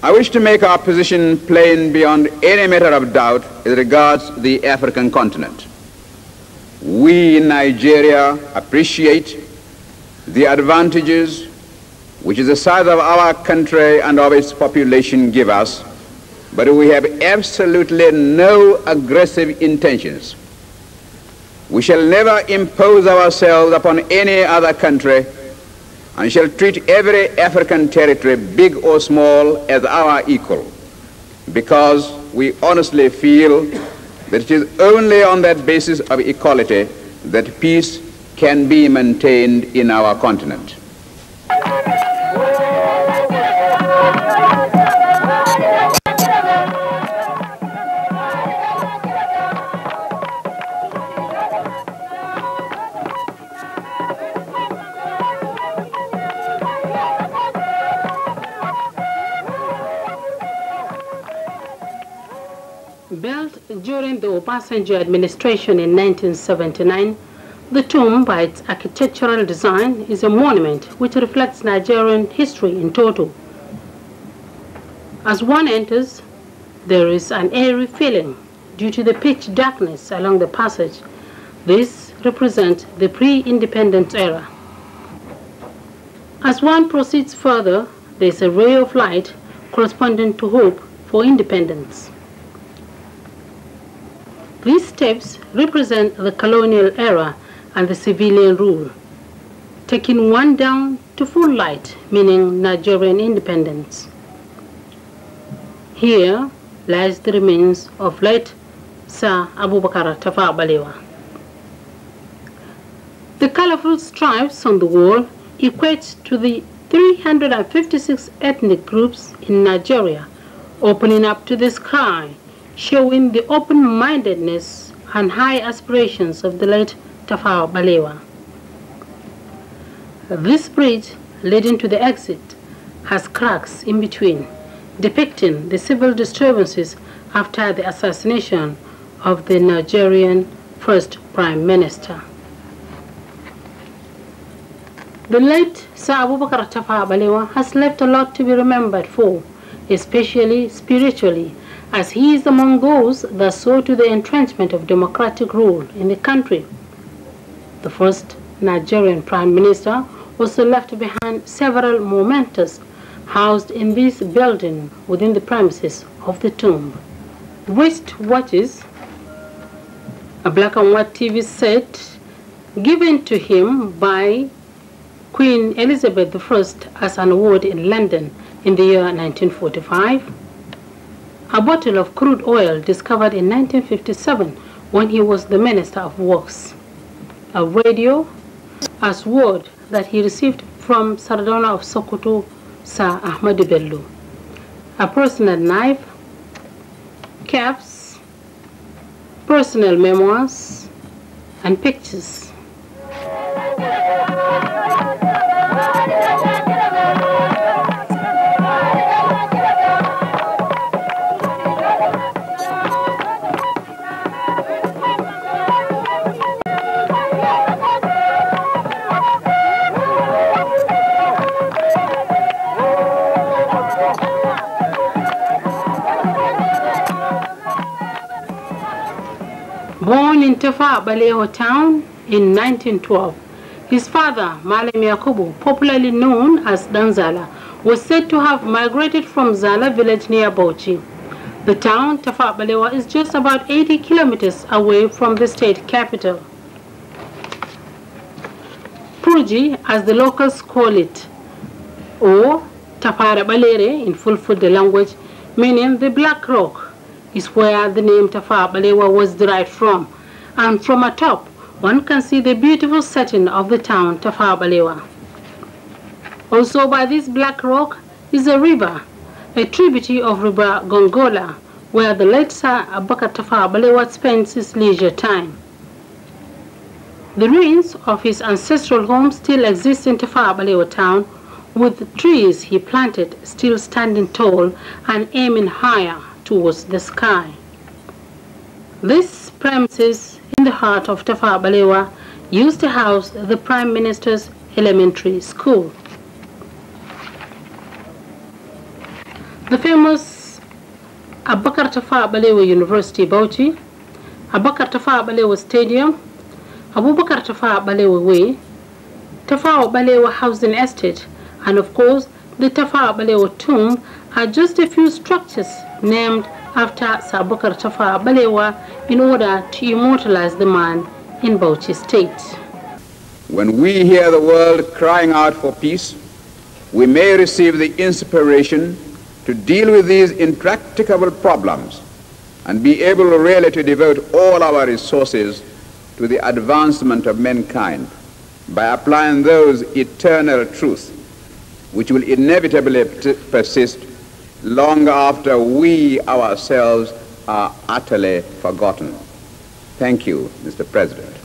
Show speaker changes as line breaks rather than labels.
I wish to make our position plain beyond any matter of doubt as regards the African continent. We in Nigeria appreciate the advantages which the size of our country and of its population give us, but we have absolutely no aggressive intentions. We shall never impose ourselves upon any other country and shall treat every African territory, big or small, as our equal, because we honestly feel that it is only on that basis of equality that peace can be maintained in our continent.
Built during the Obasanjo administration in 1979, the tomb, by its architectural design, is a monument which reflects Nigerian history in total. As one enters, there is an eerie feeling due to the pitch darkness along the passage. This represents the pre-independence era. As one proceeds further, there is a ray of light corresponding to hope for independence. These steps represent the colonial era and the civilian rule, taking one down to full light, meaning Nigerian independence. Here lies the remains of late Sir Abubakar Tafawa Balewa. The colorful stripes on the wall equate to the 356 ethnic groups in Nigeria, opening up to the sky, showing the open-mindedness and high aspirations of the late Tafawa Balewa. This bridge leading to the exit has cracks in between, depicting the civil disturbances after the assassination of the Nigerian first Prime Minister. The late Sir Abubakar Tafawa Balewa has left a lot to be remembered for, especially spiritually, as he is among those that saw to the entrenchment of democratic rule in the country. The first Nigerian Prime Minister also left behind several mementos housed in this building within the premises of the tomb. Wrist watches, a black and white TV set given to him by Queen Elizabeth I as an award in London in the year 1945, a bottle of crude oil discovered in 1957 when he was the Minister of Works, a radio, a sword that he received from Sardona of Sokoto, Sir Ahmadu Bello, a personal knife, caps, personal memoirs, and pictures. Born in Tafawa Balewa town in 1912, his father, Malam Yakubu, popularly known as Danzala, was said to have migrated from Zala village near Bauchi. The town, Tafawa Balewa, is just about 80 kilometers away from the state capital. Purji, as the locals call it, or Tafara Balere in Fulfulde language, meaning the Black Rock, is where the name Tafawa Balewa was derived from, and from atop one can see the beautiful setting of the town Tafawa Balewa. Also by this Black Rock is a river, a tributary of River Gongola, where the late Sir Abubakar Tafawa Balewa spends his leisure time. The ruins of his ancestral home still exist in Tafawa Balewa town, with the trees he planted still standing tall and aiming higher towards the sky. This premises in the heart of Tafawa Balewa used to house the Prime Minister's elementary school. The famous Abubakar Tafawa Balewa University, Bauchi, Abubakar Tafawa Balewa Stadium, Abubakar Tafawa Balewa Way, Tafawa Balewa Housing Estate, and of course, the Tafawa Balewa Tomb are just a few structures named after Sir Abubakar Tafawa Balewa in order to immortalize the man in Bauchi State.
When we hear the world crying out for peace, we may receive the inspiration to deal with these intractable problems and be able really to devote all our resources to the advancement of mankind by applying those eternal truths which will inevitably persist long after we ourselves are utterly forgotten. Thank you, Mr. President.